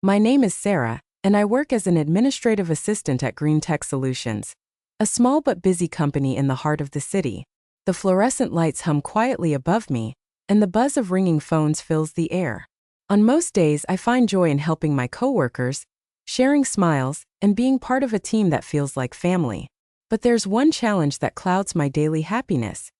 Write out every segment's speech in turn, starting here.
My name is Sarah, and I work as an administrative assistant at GreenTech Solutions, a small but busy company in the heart of the city. The fluorescent lights hum quietly above me, and the buzz of ringing phones fills the air. On most days, I find joy in helping my coworkers, sharing smiles, and being part of a team that feels like family. But there's one challenge that clouds my daily happiness.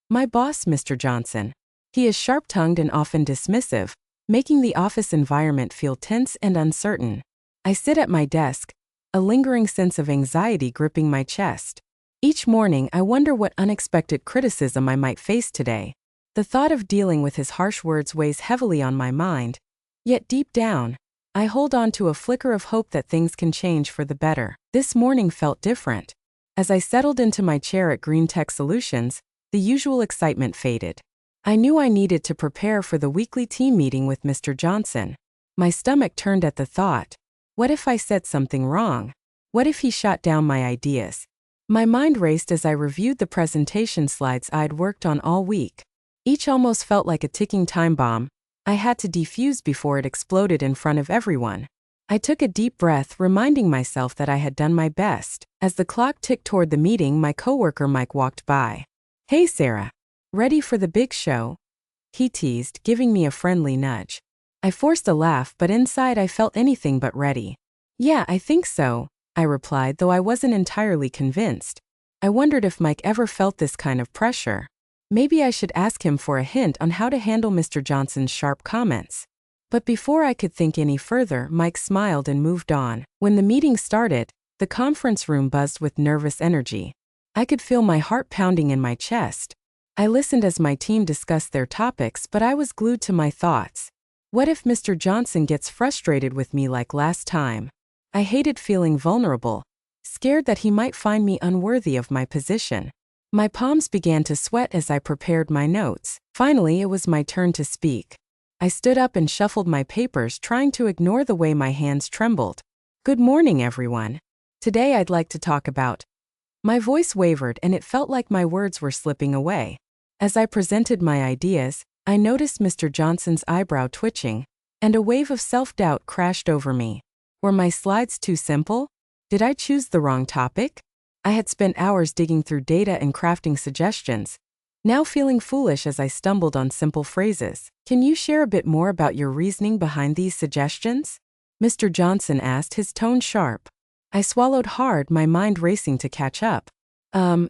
My boss, Mr. Johnson. He is sharp-tongued and often dismissive, making the office environment feel tense and uncertain. I sit at my desk, a lingering sense of anxiety gripping my chest. Each morning, I wonder what unexpected criticism I might face today. The thought of dealing with his harsh words weighs heavily on my mind. Yet deep down, I hold on to a flicker of hope that things can change for the better. This morning felt different. As I settled into my chair at GreenTech Solutions, the usual excitement faded. I knew I needed to prepare for the weekly team meeting with Mr. Johnson. My stomach turned at the thought. What if I said something wrong? What if he shot down my ideas? My mind raced as I reviewed the presentation slides I'd worked on all week. Each almost felt like a ticking time bomb I had to defuse before it exploded in front of everyone. I took a deep breath, reminding myself that I had done my best. As the clock ticked toward the meeting, my coworker Mike walked by. "Hey Sarah, ready for the big show?" he teased, giving me a friendly nudge. I forced a laugh, but inside I felt anything but ready. "Yeah, I think so," I replied, though I wasn't entirely convinced. I wondered if Mike ever felt this kind of pressure. Maybe I should ask him for a hint on how to handle Mr. Johnson's sharp comments. But before I could think any further, Mike smiled and moved on. When the meeting started, the conference room buzzed with nervous energy. I could feel my heart pounding in my chest. I listened as my team discussed their topics, but I was glued to my thoughts. What if Mr. Johnson gets frustrated with me like last time? I hated feeling vulnerable, scared that he might find me unworthy of my position. My palms began to sweat as I prepared my notes. Finally, it was my turn to speak. I stood up and shuffled my papers, trying to ignore the way my hands trembled. "Good morning, everyone. Today I'd like to talk about..." My voice wavered and it felt like my words were slipping away. As I presented my ideas, I noticed Mr. Johnson's eyebrow twitching, and a wave of self-doubt crashed over me. Were my slides too simple? Did I choose the wrong topic? I had spent hours digging through data and crafting suggestions, now feeling foolish as I stumbled on simple phrases. "Can you share a bit more about your reasoning behind these suggestions?" Mr. Johnson asked, his tone sharp. I swallowed hard, my mind racing to catch up.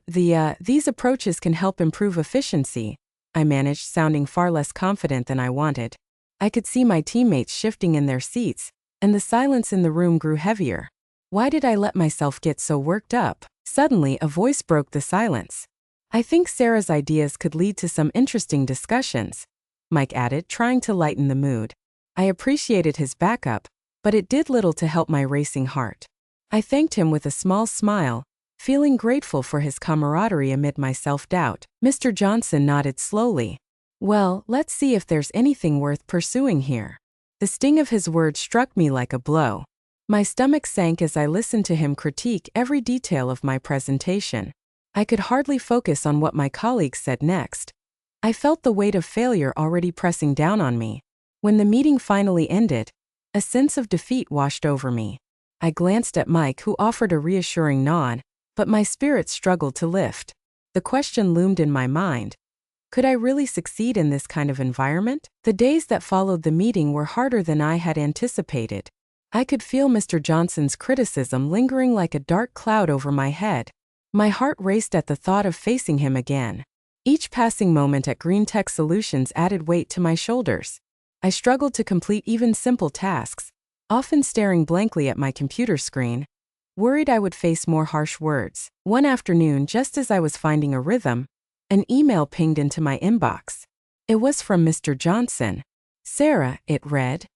These approaches can help improve efficiency," I managed, sounding far less confident than I wanted. I could see my teammates shifting in their seats, and the silence in the room grew heavier. Why did I let myself get so worked up? Suddenly, a voice broke the silence. "I think Sarah's ideas could lead to some interesting discussions," Mike added, trying to lighten the mood. I appreciated his backup, but it did little to help my racing heart. I thanked him with a small smile, feeling grateful for his camaraderie amid my self-doubt. Mr. Johnson nodded slowly. "Well, let's see if there's anything worth pursuing here." The sting of his words struck me like a blow. My stomach sank as I listened to him critique every detail of my presentation. I could hardly focus on what my colleagues said next. I felt the weight of failure already pressing down on me. When the meeting finally ended, a sense of defeat washed over me. I glanced at Mike, who offered a reassuring nod, but my spirits struggled to lift. The question loomed in my mind. Could I really succeed in this kind of environment? The days that followed the meeting were harder than I had anticipated. I could feel Mr. Johnson's criticism lingering like a dark cloud over my head. My heart raced at the thought of facing him again. Each passing moment at GreenTech Solutions added weight to my shoulders. I struggled to complete even simple tasks, often staring blankly at my computer screen, worried I would face more harsh words. One afternoon, just as I was finding a rhythm, an email pinged into my inbox. It was from Mr. Johnson. "Sarah," it read,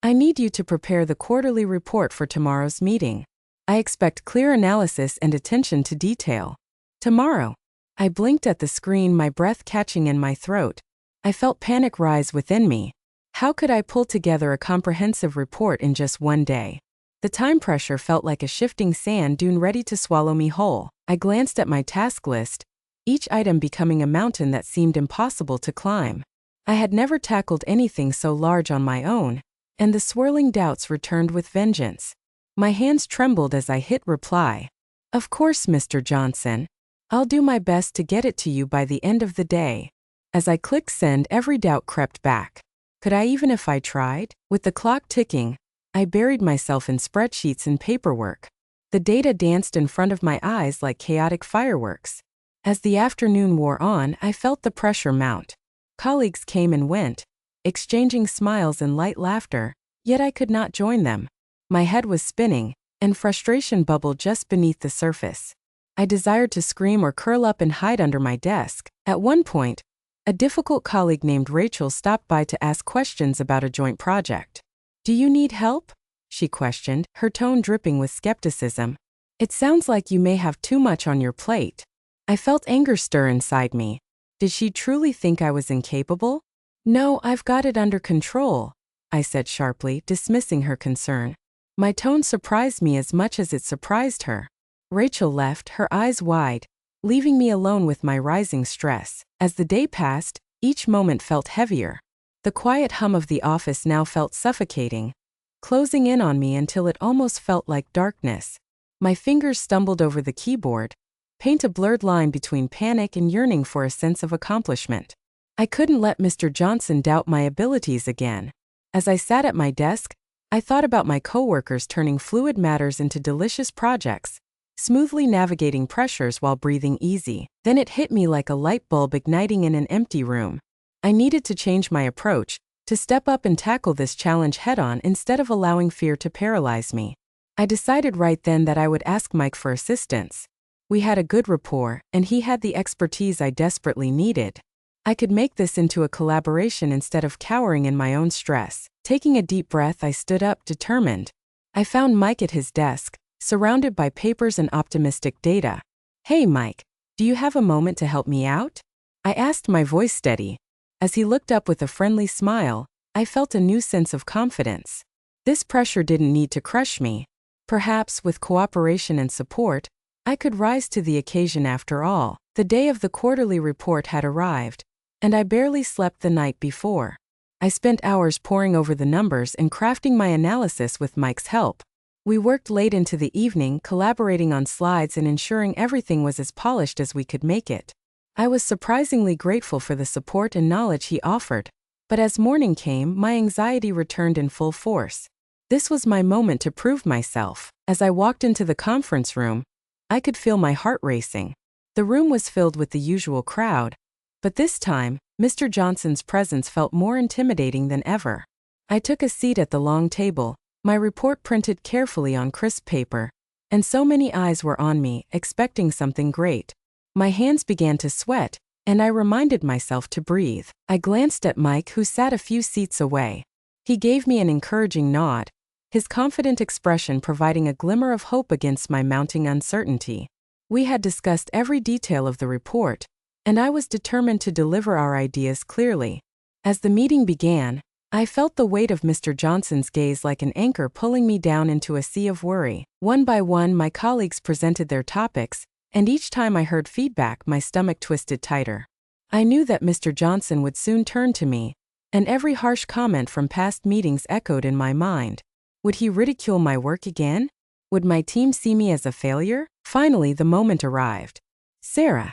"I need you to prepare the quarterly report for tomorrow's meeting. I expect clear analysis and attention to detail." Tomorrow. I blinked at the screen, my breath catching in my throat. I felt panic rise within me. How could I pull together a comprehensive report in just one day? The time pressure felt like a shifting sand dune ready to swallow me whole. I glanced at my task list, each item becoming a mountain that seemed impossible to climb. I had never tackled anything so large on my own, and the swirling doubts returned with vengeance. My hands trembled as I hit reply. Of course, Mr. Johnson. I'll do my best to get it to you by the end of the day. As I clicked send, every doubt crept back. Could I even if I tried? With the clock ticking, I buried myself in spreadsheets and paperwork. The data danced in front of my eyes like chaotic fireworks. As the afternoon wore on, I felt the pressure mount. Colleagues came and went, exchanging smiles and light laughter, yet I could not join them. My head was spinning, and frustration bubbled just beneath the surface. I desired to scream or curl up and hide under my desk. At one point, a difficult colleague named Rachel stopped by to ask questions about a joint project. "Do you need help?" she questioned, her tone dripping with skepticism. "It sounds like you may have too much on your plate." I felt anger stir inside me. Did she truly think I was incapable? "No, I've got it under control," I said sharply, dismissing her concern. My tone surprised me as much as it surprised her. Rachel left, her eyes wide, leaving me alone with my rising stress. As the day passed, each moment felt heavier. The quiet hum of the office now felt suffocating, closing in on me until it almost felt like darkness. My fingers stumbled over the keyboard, paint a blurred line between panic and yearning for a sense of accomplishment. I couldn't let Mr. Johnson doubt my abilities again. As I sat at my desk, I thought about my coworkers turning fluid matters into delicious projects, smoothly navigating pressures while breathing easy. Then it hit me like a light bulb igniting in an empty room. I needed to change my approach, to step up and tackle this challenge head-on instead of allowing fear to paralyze me. I decided right then that I would ask Mike for assistance. We had a good rapport, and he had the expertise I desperately needed. I could make this into a collaboration instead of cowering in my own stress. Taking a deep breath, I stood up, determined. I found Mike at his desk, surrounded by papers and optimistic data. "Hey, Mike, do you have a moment to help me out?" I asked, my voice steady. As he looked up with a friendly smile, I felt a new sense of confidence. This pressure didn't need to crush me. Perhaps, with cooperation and support, I could rise to the occasion after all. The day of the quarterly report had arrived, and I barely slept the night before. I spent hours poring over the numbers and crafting my analysis with Mike's help. We worked late into the evening, collaborating on slides and ensuring everything was as polished as we could make it. I was surprisingly grateful for the support and knowledge he offered. But as morning came, my anxiety returned in full force. This was my moment to prove myself. As I walked into the conference room, I could feel my heart racing. The room was filled with the usual crowd, but this time, Mr. Johnson's presence felt more intimidating than ever. I took a seat at the long table, my report printed carefully on crisp paper, and so many eyes were on me, expecting something great. My hands began to sweat, and I reminded myself to breathe. I glanced at Mike, who sat a few seats away. He gave me an encouraging nod, his confident expression providing a glimmer of hope against my mounting uncertainty. We had discussed every detail of the report, and I was determined to deliver our ideas clearly. As the meeting began, I felt the weight of Mr. Johnson's gaze like an anchor pulling me down into a sea of worry. One by one, my colleagues presented their topics, and each time I heard feedback, my stomach twisted tighter. I knew that Mr. Johnson would soon turn to me, and every harsh comment from past meetings echoed in my mind. Would he ridicule my work again? Would my team see me as a failure? Finally, the moment arrived. "Sarah,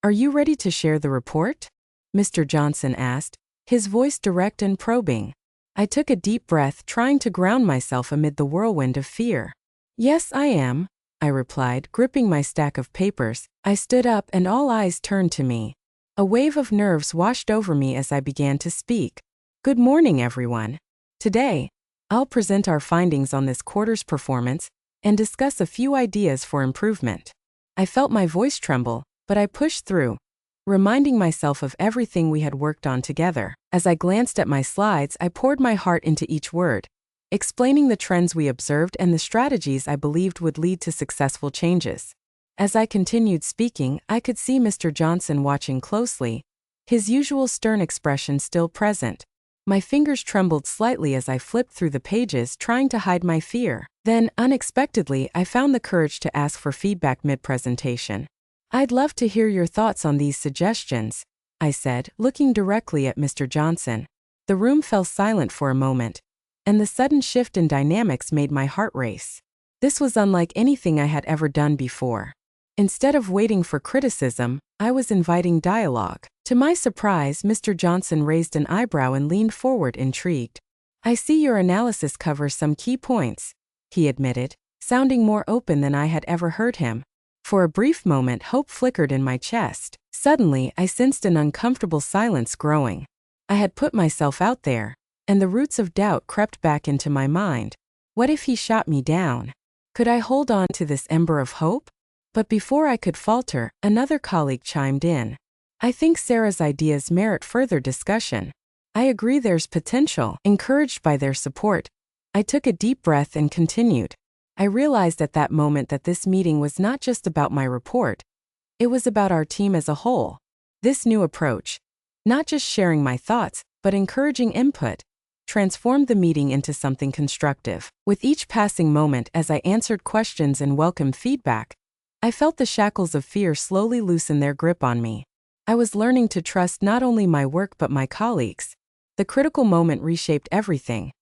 are you ready to share the report?" Mr. Johnson asked, his voice direct and probing. I took a deep breath, trying to ground myself amid the whirlwind of fear. "Yes, I am," I replied, gripping my stack of papers. I stood up and all eyes turned to me. A wave of nerves washed over me as I began to speak. "Good morning, everyone. Today, I'll present our findings on this quarter's performance and discuss a few ideas for improvement." I felt my voice tremble, but I pushed through, reminding myself of everything we had worked on together. As I glanced at my slides, I poured my heart into each word, explaining the trends we observed and the strategies I believed would lead to successful changes. As I continued speaking, I could see Mr. Johnson watching closely, his usual stern expression still present. My fingers trembled slightly as I flipped through the pages, trying to hide my fear. Then, unexpectedly, I found the courage to ask for feedback mid-presentation. "I'd love to hear your thoughts on these suggestions," I said, looking directly at Mr. Johnson. The room fell silent for a moment, and the sudden shift in dynamics made my heart race. This was unlike anything I had ever done before. Instead of waiting for criticism, I was inviting dialogue. To my surprise, Mr. Johnson raised an eyebrow and leaned forward, intrigued. "I see your analysis covers some key points," he admitted, sounding more open than I had ever heard him. For a brief moment, hope flickered in my chest. Suddenly, I sensed an uncomfortable silence growing. I had put myself out there, and the roots of doubt crept back into my mind. What if he shot me down? Could I hold on to this ember of hope? But before I could falter, another colleague chimed in. "I think Sarah's ideas merit further discussion." "I agree there's potential." Encouraged by their support, I took a deep breath and continued. I realized at that moment that this meeting was not just about my report. It was about our team as a whole. This new approach, not just sharing my thoughts, but encouraging input, transformed the meeting into something constructive. With each passing moment as I answered questions and welcomed feedback, I felt the shackles of fear slowly loosen their grip on me. I was learning to trust not only my work but my colleagues. The critical moment reshaped everything.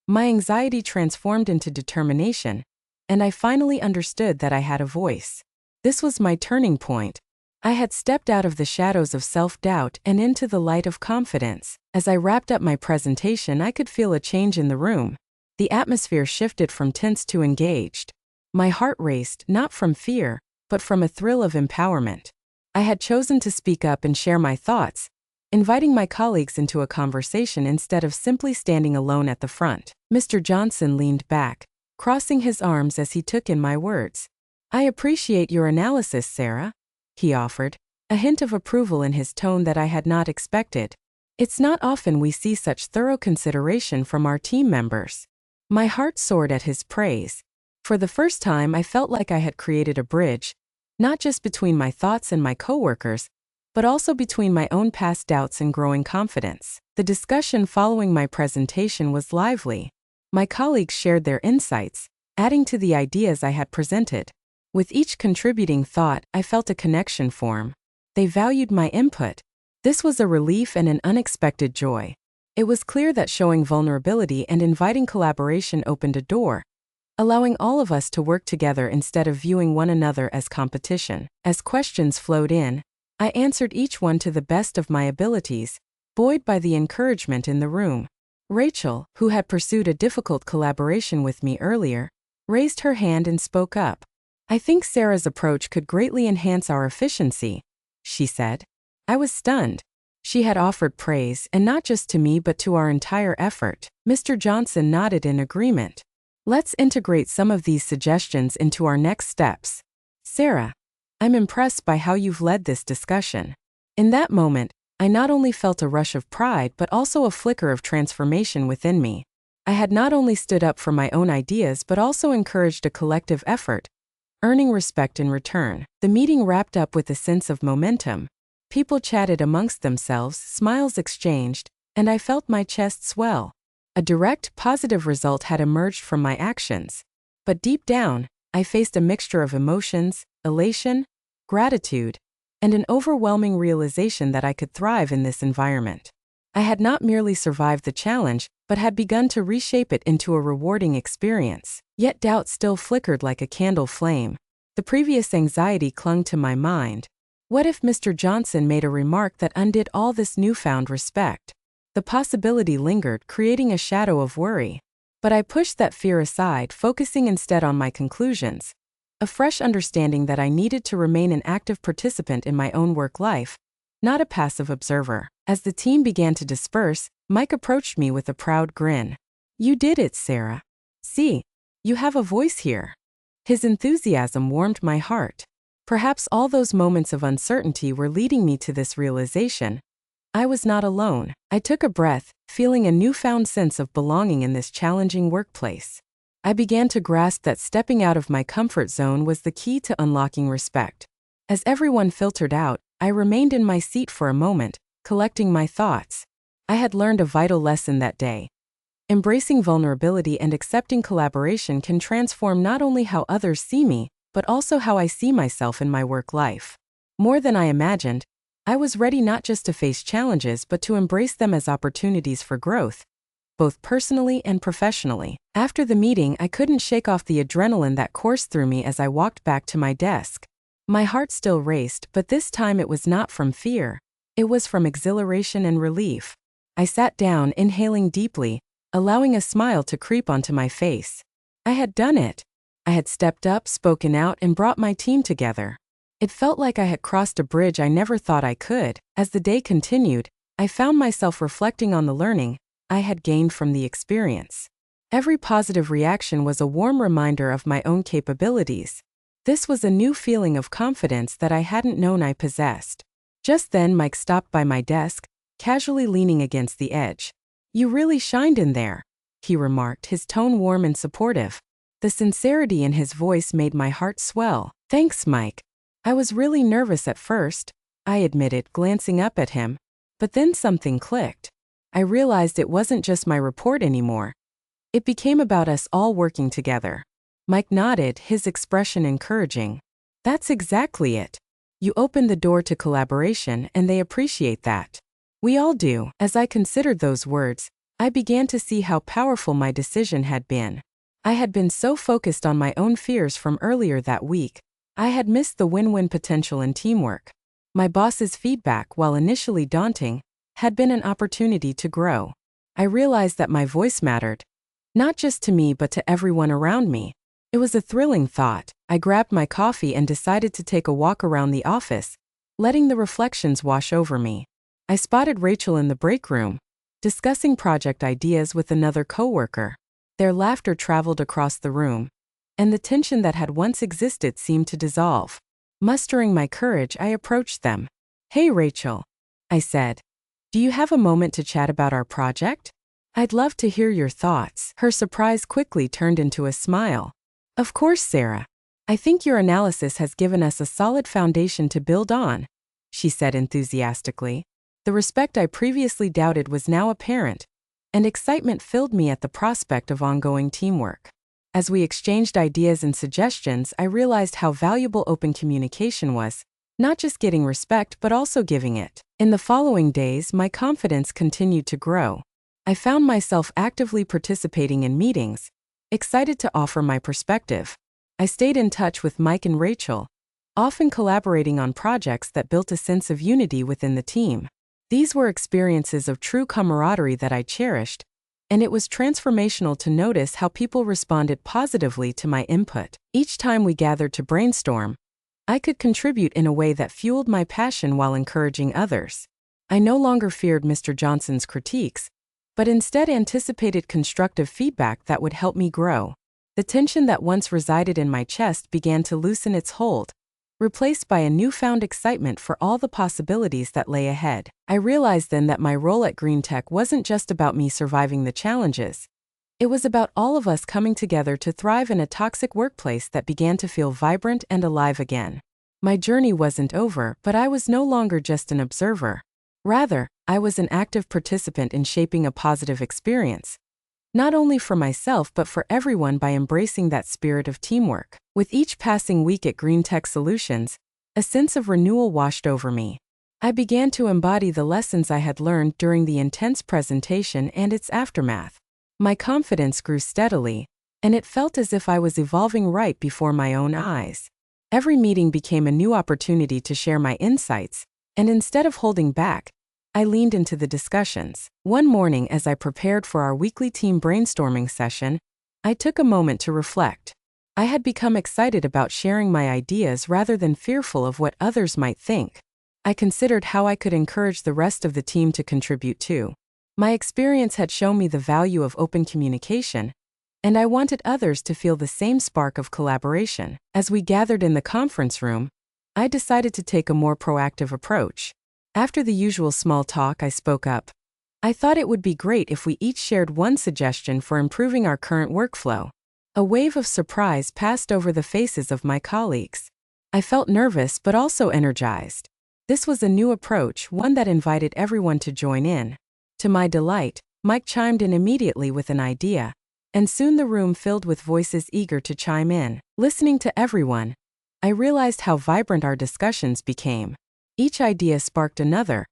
My anxiety transformed into determination, and I finally understood that I had a voice. This was my turning point. I had stepped out of the shadows of self-doubt and into the light of confidence. As I wrapped up my presentation, I could feel a change in the room. The atmosphere shifted from tense to engaged. My heart raced, not from fear, but from a thrill of empowerment. I had chosen to speak up and share my thoughts, inviting my colleagues into a conversation instead of simply standing alone at the front. Mr. Johnson leaned back, crossing his arms as he took in my words. "I appreciate your analysis, Sarah," he offered, a hint of approval in his tone that I had not expected. It's not often we see such thorough consideration from our team members. My heart soared at his praise. For the first time, I felt like I had created a bridge, not just between my thoughts and my coworkers, but also between my own past doubts and growing confidence. The discussion following my presentation was lively. My colleagues shared their insights, adding to the ideas I had presented. With each contributing thought, I felt a connection form. They valued my input. This was a relief and an unexpected joy. It was clear that showing vulnerability and inviting collaboration opened a door, allowing all of us to work together instead of viewing one another as competition. As questions flowed in, I answered each one to the best of my abilities, buoyed by the encouragement in the room. Rachel, who had pursued a difficult collaboration with me earlier, raised her hand and spoke up. "I think Sarah's approach could greatly enhance our efficiency," she said. I was stunned. She had offered praise, and not just to me but to our entire effort. Mr. Johnson nodded in agreement. "Let's integrate some of these suggestions into our next steps. Sarah, I'm impressed by how you've led this discussion." In that moment, I not only felt a rush of pride but also a flicker of transformation within me. I had not only stood up for my own ideas but also encouraged a collective effort, earning respect in return. The meeting wrapped up with a sense of momentum. People chatted amongst themselves, smiles exchanged, and I felt my chest swell. A direct, positive result had emerged from my actions. But deep down, I faced a mixture of emotions, elation, gratitude, and an overwhelming realization that I could thrive in this environment. I had not merely survived the challenge, but had begun to reshape it into a rewarding experience. Yet doubt still flickered like a candle flame. The previous anxiety clung to my mind. What if Mr. Johnson made a remark that undid all this newfound respect? The possibility lingered, creating a shadow of worry. But I pushed that fear aside, focusing instead on my conclusions. A fresh understanding that I needed to remain an active participant in my own work life, not a passive observer. As the team began to disperse, Mike approached me with a proud grin. "You did it, Sarah. See, you have a voice here." His enthusiasm warmed my heart. Perhaps all those moments of uncertainty were leading me to this realization. I was not alone. I took a breath, feeling a newfound sense of belonging in this challenging workplace. I began to grasp that stepping out of my comfort zone was the key to unlocking respect. As everyone filtered out, I remained in my seat for a moment, collecting my thoughts. I had learned a vital lesson that day. Embracing vulnerability and accepting collaboration can transform not only how others see me, but also how I see myself in my work life. More than I imagined, I was ready not just to face challenges but to embrace them as opportunities for growth. both personally and professionally. After the meeting, I couldn't shake off the adrenaline that coursed through me as I walked back to my desk. My heart still raced, but this time it was not from fear. It was from exhilaration and relief. I sat down, inhaling deeply, allowing a smile to creep onto my face. I had done it. I had stepped up, spoken out, and brought my team together. It felt like I had crossed a bridge I never thought I could. As the day continued, I found myself reflecting on the learning I had gained from the experience. Every positive reaction was a warm reminder of my own capabilities. This was a new feeling of confidence that I hadn't known I possessed. Just then, Mike stopped by my desk, casually leaning against the edge. "You really shined in there," he remarked, his tone warm and supportive. The sincerity in his voice made my heart swell. "Thanks, Mike. I was really nervous at first," I admitted, glancing up at him. But then something clicked. I realized it wasn't just my report anymore. It became about us all working together. Mike nodded, his expression encouraging. "That's exactly it. You opened the door to collaboration, and they appreciate that." "We all do." As I considered those words, I began to see how powerful my decision had been. I had been so focused on my own fears from earlier that week, I had missed the win-win potential in teamwork. My boss's feedback, while initially daunting, had been an opportunity to grow. I realized that my voice mattered, not just to me but to everyone around me. It was a thrilling thought. I grabbed my coffee and decided to take a walk around the office, letting the reflections wash over me. I spotted Rachel in the break room, discussing project ideas with another coworker. Their laughter traveled across the room, and the tension that had once existed seemed to dissolve. Mustering my courage, I approached them. "Hey, Rachel," I said. "Do you have a moment to chat about our project? I'd love to hear your thoughts." Her surprise quickly turned into a smile. "Of course, Sarah. I think your analysis has given us a solid foundation to build on," she said enthusiastically. The respect I previously doubted was now apparent, and excitement filled me at the prospect of ongoing teamwork. As we exchanged ideas and suggestions, I realized how valuable open communication was, not just getting respect but also giving it. In the following days, my confidence continued to grow. I found myself actively participating in meetings, excited to offer my perspective. I stayed in touch with Mike and Rachel, often collaborating on projects that built a sense of unity within the team. These were experiences of true camaraderie that I cherished, and it was transformational to notice how people responded positively to my input. Each time we gathered to brainstorm, I could contribute in a way that fueled my passion while encouraging others. I no longer feared Mr. Johnson's critiques, but instead anticipated constructive feedback that would help me grow. The tension that once resided in my chest began to loosen its hold, replaced by a newfound excitement for all the possibilities that lay ahead. I realized then that my role at GreenTech wasn't just about me surviving the challenges. It was about all of us coming together to thrive in a toxic workplace that began to feel vibrant and alive again. My journey wasn't over, but I was no longer just an observer. Rather, I was an active participant in shaping a positive experience, not only for myself but for everyone, by embracing that spirit of teamwork. With each passing week at GreenTech Solutions, a sense of renewal washed over me. I began to embody the lessons I had learned during the intense presentation and its aftermath. My confidence grew steadily, and it felt as if I was evolving right before my own eyes. Every meeting became a new opportunity to share my insights, and instead of holding back, I leaned into the discussions. One morning, as I prepared for our weekly team brainstorming session, I took a moment to reflect. I had become excited about sharing my ideas rather than fearful of what others might think. I considered how I could encourage the rest of the team to contribute too. My experience had shown me the value of open communication, and I wanted others to feel the same spark of collaboration. As we gathered in the conference room, I decided to take a more proactive approach. After the usual small talk, I spoke up. I thought it would be great if we each shared one suggestion for improving our current workflow. A wave of surprise passed over the faces of my colleagues. I felt nervous but also energized. This was a new approach, one that invited everyone to join in. To my delight, Mike chimed in immediately with an idea, and soon the room filled with voices eager to chime in. Listening to everyone, I realized how vibrant our discussions became. Each idea sparked another,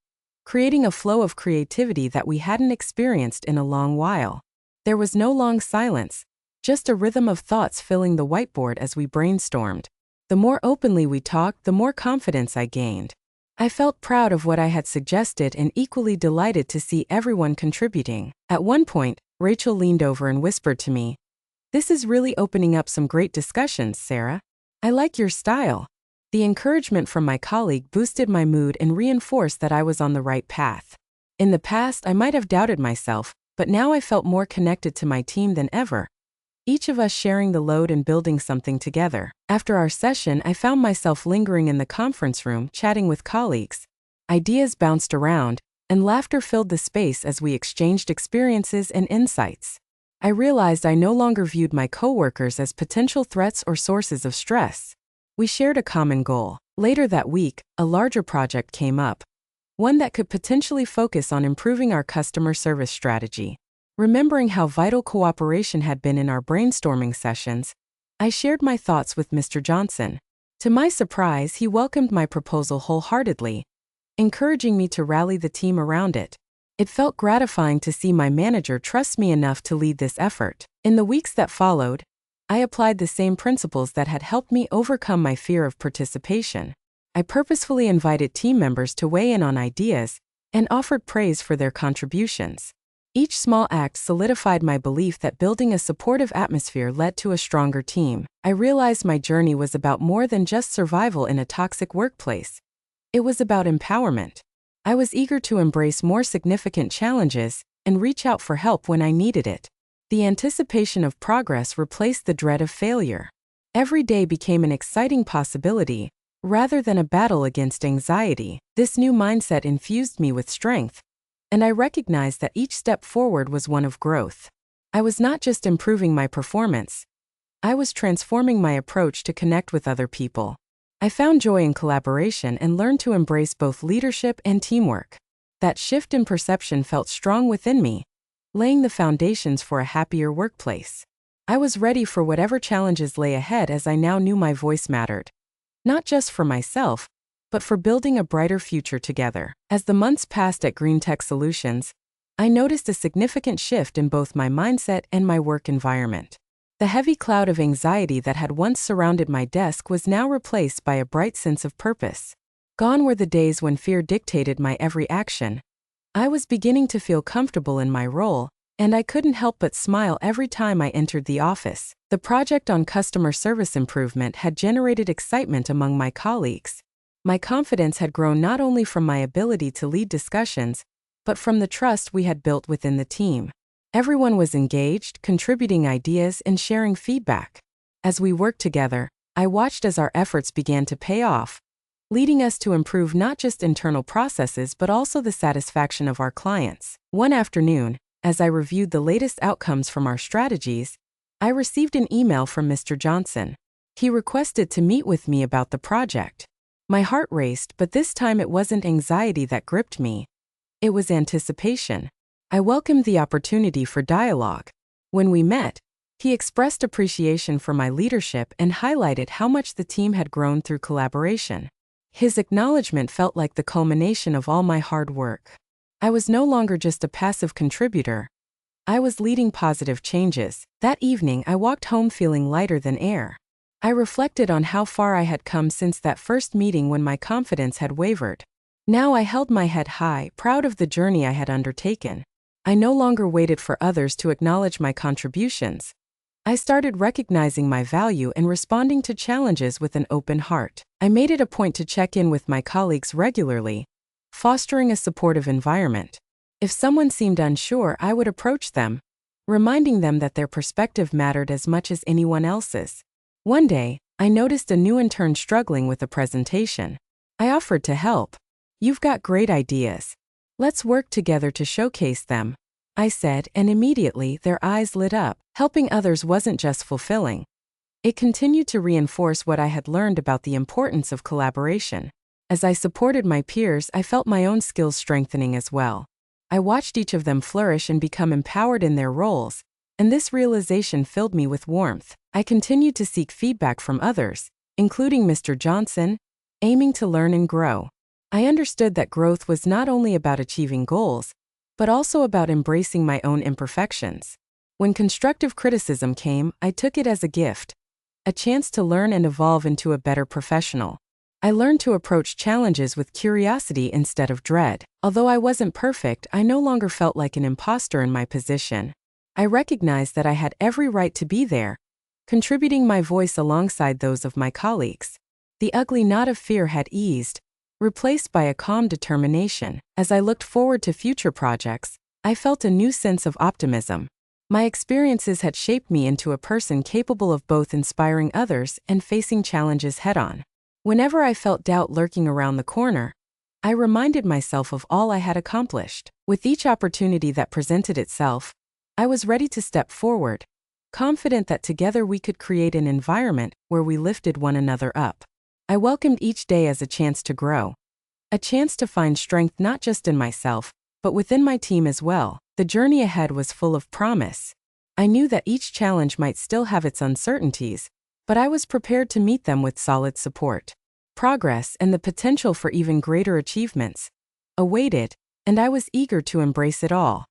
creating a flow of creativity that we hadn't experienced in a long while. There was no long silence, just a rhythm of thoughts filling the whiteboard as we brainstormed. The more openly we talked, the more confidence I gained. I felt proud of what I had suggested and equally delighted to see everyone contributing. At one point, Rachel leaned over and whispered to me, "This is really opening up some great discussions, Sarah. I like your style." The encouragement from my colleague boosted my mood and reinforced that I was on the right path. In the past, I might have doubted myself, but now I felt more connected to my team than ever, each of us sharing the load and building something together. After our session, I found myself lingering in the conference room, chatting with colleagues. Ideas bounced around, and laughter filled the space as we exchanged experiences and insights. I realized I no longer viewed my coworkers as potential threats or sources of stress. We shared a common goal. Later that week, a larger project came up, one that could potentially focus on improving our customer service strategy. Remembering how vital cooperation had been in our brainstorming sessions, I shared my thoughts with Mr. Johnson. To my surprise, he welcomed my proposal wholeheartedly, encouraging me to rally the team around it. It felt gratifying to see my manager trust me enough to lead this effort. In the weeks that followed, I applied the same principles that had helped me overcome my fear of participation. I purposefully invited team members to weigh in on ideas and offered praise for their contributions. Each small act solidified my belief that building a supportive atmosphere led to a stronger team. I realized my journey was about more than just survival in a toxic workplace. It was about empowerment. I was eager to embrace more significant challenges and reach out for help when I needed it. The anticipation of progress replaced the dread of failure. Every day became an exciting possibility, rather than a battle against anxiety. This new mindset infused me with strength, and I recognized that each step forward was one of growth. I was not just improving my performance, I was transforming my approach to connect with other people. I found joy in collaboration and learned to embrace both leadership and teamwork. That shift in perception felt strong within me, laying the foundations for a happier workplace. I was ready for whatever challenges lay ahead as I now knew my voice mattered, not just for myself, but for building a brighter future together. As the months passed at GreenTech Solutions, I noticed a significant shift in both my mindset and my work environment. The heavy cloud of anxiety that had once surrounded my desk was now replaced by a bright sense of purpose. Gone were the days when fear dictated my every action. I was beginning to feel comfortable in my role, and I couldn't help but smile every time I entered the office. The project on customer service improvement had generated excitement among my colleagues. My confidence had grown not only from my ability to lead discussions, but from the trust we had built within the team. Everyone was engaged, contributing ideas and sharing feedback. As we worked together, I watched as our efforts began to pay off, leading us to improve not just internal processes but also the satisfaction of our clients. One afternoon, as I reviewed the latest outcomes from our strategies, I received an email from Mr. Johnson. He requested to meet with me about the project. My heart raced, but this time it wasn't anxiety that gripped me. It was anticipation. I welcomed the opportunity for dialogue. When we met, he expressed appreciation for my leadership and highlighted how much the team had grown through collaboration. His acknowledgement felt like the culmination of all my hard work. I was no longer just a passive contributor. I was leading positive changes. That evening, I walked home feeling lighter than air. I reflected on how far I had come since that first meeting when my confidence had wavered. Now I held my head high, proud of the journey I had undertaken. I no longer waited for others to acknowledge my contributions. I started recognizing my value and responding to challenges with an open heart. I made it a point to check in with my colleagues regularly, fostering a supportive environment. If someone seemed unsure, I would approach them, reminding them that their perspective mattered as much as anyone else's. One day, I noticed a new intern struggling with a presentation. I offered to help. "You've got great ideas. Let's work together to showcase them," I said, and immediately their eyes lit up. Helping others wasn't just fulfilling. It continued to reinforce what I had learned about the importance of collaboration. As I supported my peers, I felt my own skills strengthening as well. I watched each of them flourish and become empowered in their roles, and this realization filled me with warmth. I continued to seek feedback from others, including Mr. Johnson, aiming to learn and grow. I understood that growth was not only about achieving goals, but also about embracing my own imperfections. When constructive criticism came, I took it as a gift, a chance to learn and evolve into a better professional. I learned to approach challenges with curiosity instead of dread. Although I wasn't perfect, I no longer felt like an imposter in my position. I recognized that I had every right to be there, contributing my voice alongside those of my colleagues. The ugly knot of fear had eased, replaced by a calm determination. As I looked forward to future projects, I felt a new sense of optimism. My experiences had shaped me into a person capable of both inspiring others and facing challenges head-on. Whenever I felt doubt lurking around the corner, I reminded myself of all I had accomplished. With each opportunity that presented itself, I was ready to step forward, confident that together we could create an environment where we lifted one another up. I welcomed each day as a chance to grow, a chance to find strength not just in myself, but within my team as well. The journey ahead was full of promise. I knew that each challenge might still have its uncertainties, but I was prepared to meet them with solid support. Progress and the potential for even greater achievements awaited, and I was eager to embrace it all.